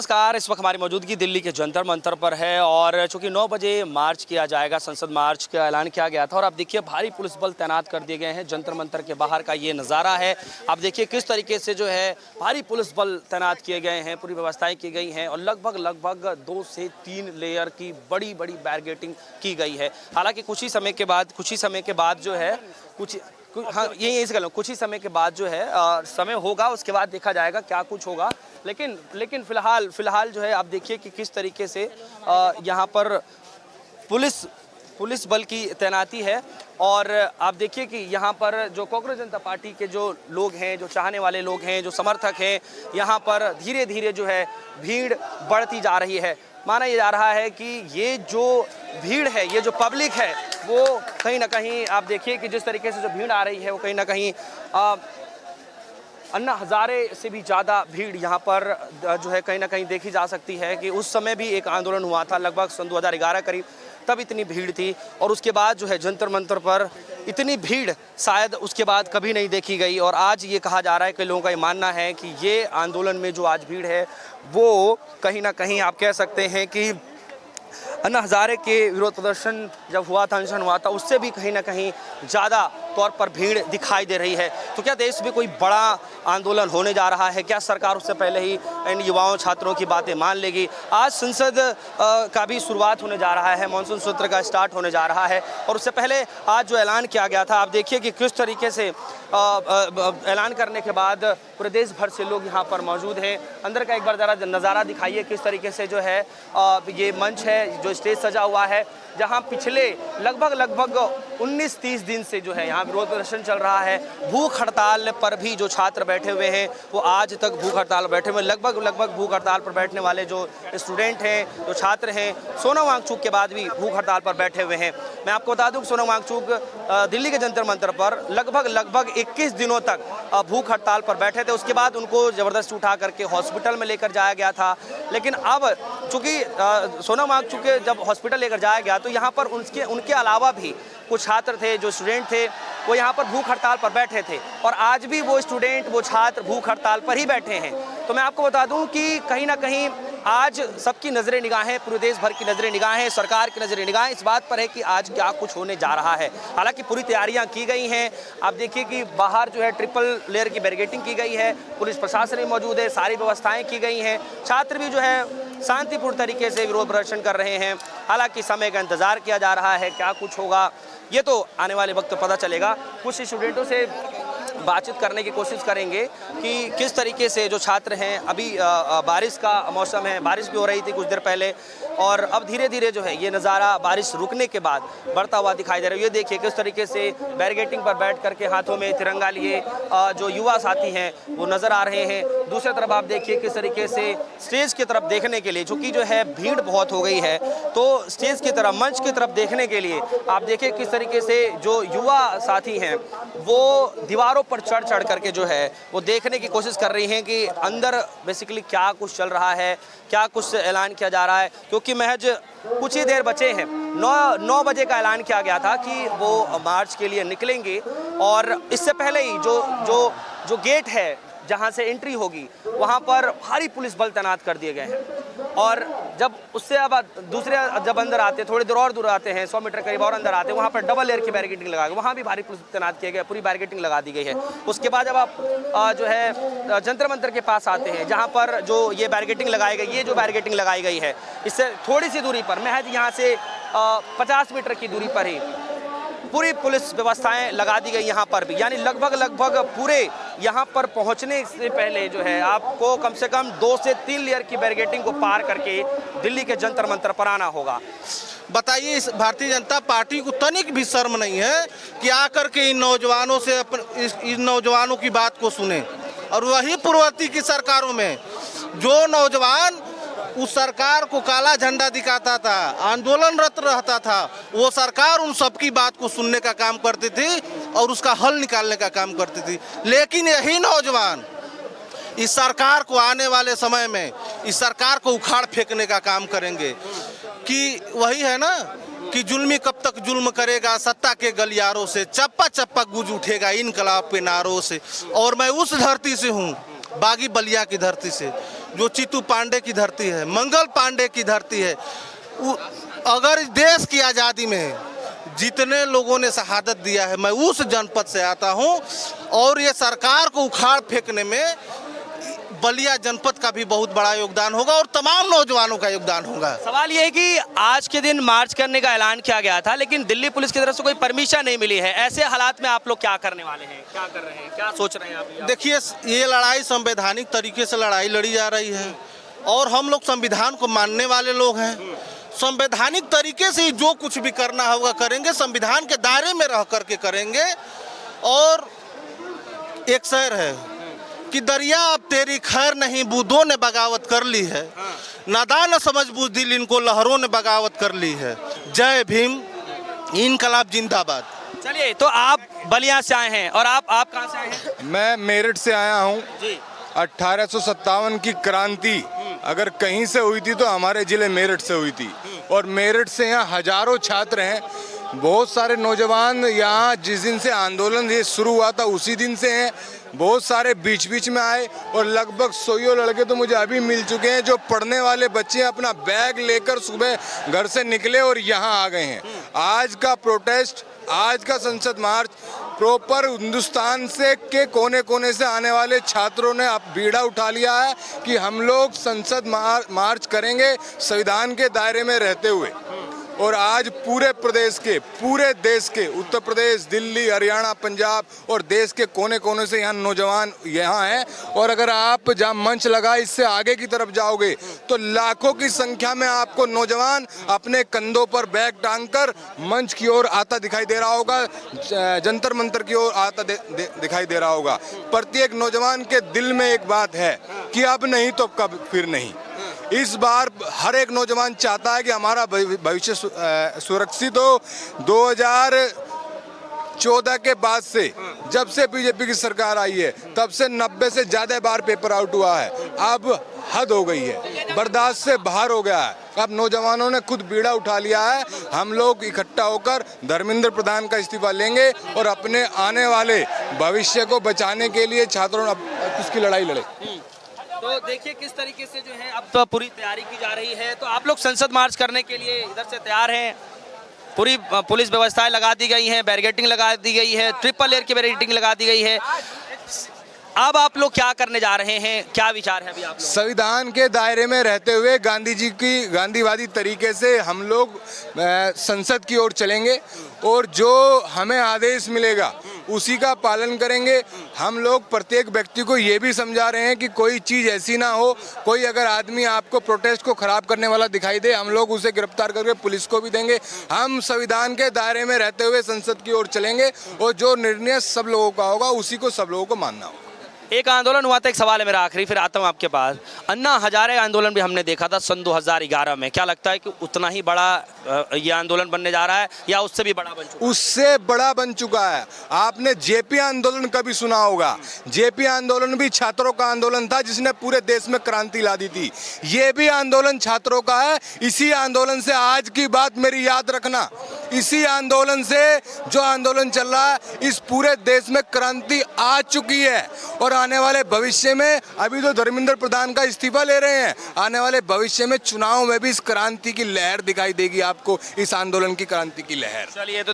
नमस्कार। इस वक्त हमारी मौजूदगी दिल्ली के जंतर मंतर पर है और चूंकि 9 बजे मार्च किया जाएगा, संसद मार्च का ऐलान किया गया था और आप देखिए भारी पुलिस बल तैनात कर दिए गए हैं। जंतर मंतर के बाहर का ये नज़ारा है। आप देखिए किस तरीके से जो है भारी पुलिस बल तैनात किए गए हैं, पूरी व्यवस्थाएं की गई हैं और लगभग 2 से 3 लेयर की बड़ी बैरिकेडिंग की गई है। हालांकि कुछ ही समय के बाद जो है हाँ यही कह लो, कुछ ही समय के बाद जो है समय होगा, उसके बाद देखा जाएगा क्या कुछ होगा। लेकिन फिलहाल जो है आप देखिए कि किस तरीके से यहाँ पर पुलिस बल की तैनाती है और आप देखिए कि यहाँ पर जो कांग्रेस जनता पार्टी के जो लोग हैं, जो चाहने वाले लोग हैं, जो समर्थक हैं, यहाँ पर धीरे धीरे जो है भीड़ बढ़ती जा रही है। माना यह जा रहा है कि ये जो भीड़ है, ये जो पब्लिक है, वो कहीं ना कहीं आप देखिए कि जिस तरीके से जो भीड़ आ रही है वो कहीं ना कहीं अन्ना हज़ारे से भी ज़्यादा भीड़ यहाँ पर जो है कहीं ना कहीं देखी जा सकती है कि उस समय भी एक आंदोलन हुआ था लगभग सन 2011 करीब, तब इतनी भीड़ थी और उसके बाद जो है जंतर मंतर पर इतनी भीड़ शायद उसके बाद कभी नहीं देखी गई। और आज ये कहा जा रहा है कि लोगों का ये मानना है कि ये आंदोलन में जो आज भीड़ है वो कहीं ना कहीं आप कह सकते हैं कि अन्ना हज़ारे के विरोध प्रदर्शन जब हुआ था, अनशन हुआ था, उससे भी कहीं ना कहीं ज़्यादा तौर पर भीड़ दिखाई दे रही है। तो क्या देश में कोई बड़ा आंदोलन होने जा रहा है? क्या सरकार उससे पहले ही इन युवाओं छात्रों की बातें मान लेगी? आज संसद का भी शुरुआत होने जा रहा है, मानसून सत्र का स्टार्ट होने जा रहा है और उससे पहले आज जो ऐलान किया गया था, आप देखिए कि किस तरीके से ऐलान करने के बाद पूरे देश भर से लोग यहाँ पर मौजूद हैं। अंदर का एक बार ज़रा नज़ारा दिखाइए किस तरीके से जो है ये मंच है, जो स्टेज सजा हुआ है, जहाँ पिछले लगभग 19-30 दिन से जो है यहाँ विरोध प्रदर्शन चल रहा है। भूख हड़ताल पर भी जो छात्र बैठे हुए हैं वो आज तक भूख हड़ताल बैठे हुए, लगभग भूख हड़ताल पर बैठने वाले जो स्टूडेंट हैं, जो छात्र हैं, सोनम वांगचुक के बाद भी भूख हड़ताल पर बैठे हुए हैं। मैं आपको बता दूं सोनम वांगचुक दिल्ली के जंतर मंतर पर लगभग 21 दिनों तक भूख हड़ताल पर बैठे थे। उसके बाद उनको ज़बरदस्ती उठा करके हॉस्पिटल में लेकर जाया गया था। लेकिन अब चूँकि सोनम वांगचुक जब हॉस्पिटल लेकर जाया गया तो यहाँ पर उनके अलावा भी कुछ छात्र थे, जो स्टूडेंट थे, वो यहाँ पर भूख हड़ताल पर बैठे थे और आज भी वो स्टूडेंट, वो छात्र भूख हड़ताल पर ही बैठे हैं। तो मैं आपको बता दूं कि कहीं ना कहीं आज सबकी नज़रें निगाहें, पूरे देश भर की नज़रें निगाहें, सरकार की नज़रें निगाहें इस बात पर है कि आज क्या कुछ होने जा रहा है। हालांकि पूरी तैयारियां की गई हैं। आप देखिए कि बाहर जो है ट्रिपल लेयर की बैरिकेडिंग की गई है, पुलिस प्रशासन भी मौजूद है, सारी व्यवस्थाएं की गई हैं। छात्र भी जो है शांतिपूर्ण तरीके से विरोध प्रदर्शन कर रहे हैं। हालांकि समय का इंतजार किया जा रहा है, क्या कुछ होगा ये तो आने वाले वक्त पता चलेगा। कुछ स्टूडेंटों से बातचीत करने की कोशिश करेंगे कि किस तरीके से जो छात्र हैं, अभी बारिश का मौसम है, बारिश भी हो रही थी कुछ देर पहले और अब धीरे धीरे जो है ये नज़ारा बारिश रुकने के बाद बढ़ता हुआ दिखाई दे रहा है। ये देखिए किस तरीके से बैरिकेडिंग पर बैठ करके हाथों में तिरंगा लिए जो युवा साथी हैं वो नज़र आ रहे हैं। दूसरी तरफ आप देखिए किस तरीके से स्टेज की तरफ देखने के लिए, चूँकि जो है भीड़ बहुत हो गई है, तो स्टेज की तरफ, मंच की तरफ देखने के लिए आप देखिए किस तरीके से जो युवा साथी हैं वो दीवारों पर चढ़ करके जो है वो देखने की कोशिश कर रही हैं कि अंदर बेसिकली क्या कुछ चल रहा है, क्या कुछ ऐलान किया जा रहा है। क्योंकि महज कुछ ही देर बचे हैं, 9 बजे का ऐलान किया गया था कि वो मार्च के लिए निकलेंगे और इससे पहले ही जो गेट है जहां से एंट्री होगी वहां पर भारी पुलिस बल तैनात कर दिए गए हैं और जब उससे अब दूसरे जब अंदर आते, थोड़ी देर और दूर आते हैं, 100 मीटर करीब और अंदर आते हैं, वहाँ पर डबल लेयर की बैरिकेडिंग लगा गई, वहाँ भी भारी पुलिस तैनात किए गए, पूरी बैरिकेडिंग लगा दी गई है। उसके बाद जब आप जो है जंतर मंतर के पास आते हैं जहाँ पर जो ये बैरिकेडिंग लगाई गई, ये जो बैरिकेडिंग लगाई गई है इससे थोड़ी सी दूरी पर, महज यहाँ से 50 मीटर की दूरी पर ही पूरी पुलिस व्यवस्थाएं लगा दी गई यहाँ पर भी। यानी लगभग पूरे यहाँ पर पहुँचने से पहले जो है आपको कम से कम 2 से 3 लेयर की बैरिकेडिंग को पार करके दिल्ली के जंतर मंतर पर आना होगा। बताइए, इस भारतीय जनता पार्टी को तनिक भी शर्म नहीं है कि आकर के इन नौजवानों से इन नौजवानों की बात को सुने। और वही पूर्ववर्ती की सरकारों में जो नौजवान उस सरकार को काला झंडा दिखाता था, आंदोलनरत रहता था, वो सरकार उन सबकी बात को सुनने का काम करती थी और उसका हल निकालने का काम करती थी। लेकिन यही नौजवान इस सरकार को आने वाले समय में इस सरकार को उखाड़ फेंकने का काम करेंगे। कि वही है ना कि जुल्मी कब तक जुल्म करेगा, सत्ता के गलियारों से चप्पा चप्पा गूंज उठेगा इनकलाब के नारों से। और मैं उस धरती से हूँ, बागी बलिया की धरती से, जो चित्तू पांडे की धरती है, मंगल पांडे की धरती है। अगर इस देश की आज़ादी में जितने लोगों ने शहादत दिया है, मैं उस जनपद से आता हूं, और ये सरकार को उखाड़ फेंकने में बलिया जनपद का भी बहुत बड़ा योगदान होगा और तमाम नौजवानों का योगदान होगा। सवाल ये है कि आज के दिन मार्च करने का ऐलान किया गया था, लेकिन दिल्ली पुलिस की तरफ से कोई परमिशन नहीं मिली है। ऐसे हालात में आप लोग क्या करने वाले हैं, क्या कर रहे हैं, क्या सोच रहे हैं आप? देखिए, ये लड़ाई संवैधानिक तरीके से लड़ाई लड़ी जा रही है और हम लोग संविधान को मानने वाले लोग हैं। संवैधानिक तरीके से ही जो कुछ भी करना होगा करेंगे, संविधान के दायरे में रह करके करेंगे। और एक शेर है कि दरिया अब तेरी खैर नहीं, बूंदों ने बगावत कर ली है, नादान समझ बुज़दिल इनको लहरों ने बगावत कर ली है। जय भीम, इनकलाब जिंदाबाद। चलिए, तो आप बलिया से आए हैं और आप कहाँ से आए हैं? मैं मेरठ से आया हूँ। जी। 1857 की क्रांति अगर कहीं से हुई थी तो हमारे जिले मेरठ से हुई थी, और मेरठ से यहाँ हजारों छात्र हैं। बहुत सारे नौजवान यहाँ जिस दिन से आंदोलन ये शुरू हुआ था उसी दिन से हैं। बहुत सारे बीच बीच में आए और लगभग 100 लड़के तो मुझे अभी मिल चुके हैं जो पढ़ने वाले बच्चे अपना बैग लेकर सुबह घर से निकले और यहाँ आ गए हैं। आज का प्रोटेस्ट, आज का संसद मार्च प्रॉपर हिंदुस्तान से के कोने कोने से आने वाले छात्रों ने अब बीड़ा उठा लिया है कि हम लोग संसद मार्च करेंगे संविधान के दायरे में रहते हुए। और आज पूरे प्रदेश के, पूरे देश के, उत्तर प्रदेश, दिल्ली, हरियाणा, पंजाब और देश के कोने कोने से यहाँ नौजवान यहाँ हैं। और अगर आप जहाँ मंच लगा इससे आगे की तरफ जाओगे तो लाखों की संख्या में आपको नौजवान अपने कंधों पर बैग टांगकर मंच की ओर आता दिखाई दे रहा होगा, जंतर मंतर की ओर आता दिखाई दे रहा होगा। प्रत्येक नौजवान के दिल में एक बात है कि अब नहीं तो कब फिर नहीं। इस बार हर एक नौजवान चाहता है कि हमारा भविष्य सुरक्षित हो। 2014 के बाद से, जब से बीजेपी की सरकार आई है, तब से 90 से ज़्यादा बार पेपर आउट हुआ है। अब हद हो गई है, बर्दाश्त से बाहर हो गया है। अब नौजवानों ने खुद बीड़ा उठा लिया है। हम लोग इकट्ठा होकर धर्मेंद्र प्रधान का इस्तीफा लेंगे और अपने आने वाले भविष्य को बचाने के लिए छात्रों ने उसकी लड़ाई लड़े। तो देखिए किस तरीके से जो है अब तो पूरी तैयारी की जा रही है। तो आप लोग संसद मार्च करने के लिए इधर से तैयार हैं, पूरी पुलिस व्यवस्थाएं लगा दी गई हैं, बैरिकेडिंग लगा दी गई है, ट्रिपल लेयर की बैरिकेडिंग लगा दी गई है। अब आप लोग क्या करने जा रहे हैं, क्या विचार है अभी आप लोग? संविधान के दायरे में रहते हुए गांधी जी की गांधीवादी तरीके से हम लोग संसद की ओर चलेंगे और जो हमें आदेश मिलेगा उसी का पालन करेंगे। हम लोग प्रत्येक व्यक्ति को ये भी समझा रहे हैं कि कोई चीज़ ऐसी ना हो, कोई अगर आदमी आपको प्रोटेस्ट को खराब करने वाला दिखाई दे, हम लोग उसे गिरफ्तार करके पुलिस को भी देंगे। हम संविधान के दायरे में रहते हुए संसद की ओर चलेंगे और जो निर्णय सब लोगों का होगा उसी को सब लोगों को मानना होगा। एक आंदोलन हुआ था, एक सवाल है मेरा आखिरी, फिर आता हूँ आपके पास। अन्ना हजारे आंदोलन भी हमने देखा था सन 2011 में। क्या लगता है कि उतना ही बड़ा ये आंदोलन बनने जा रहा है या उससे भी बड़ा बन चुका है? उससे बड़ा बन चुका है। आपने जेपी आंदोलन कभी सुना होगा? जेपी आंदोलन भी छात्रों का आंदोलन था जिसने पूरे देश में क्रांति ला दी थी। ये भी आंदोलन छात्रों का है। इसी आंदोलन से, आज की बात मेरी याद रखना, इसी आंदोलन से जो आंदोलन चल रहा है, इस पूरे देश में क्रांति आ चुकी है। और आने वाले भविष्य में, अभी तो धर्मेंद्र प्रधान का इस्तीफा ले रहे हैं, आने वाले भविष्य में चुनाव में भी इस क्रांति की लहर दिखाई देगी आपको, इस आंदोलन की क्रांति की लहर। चलिए।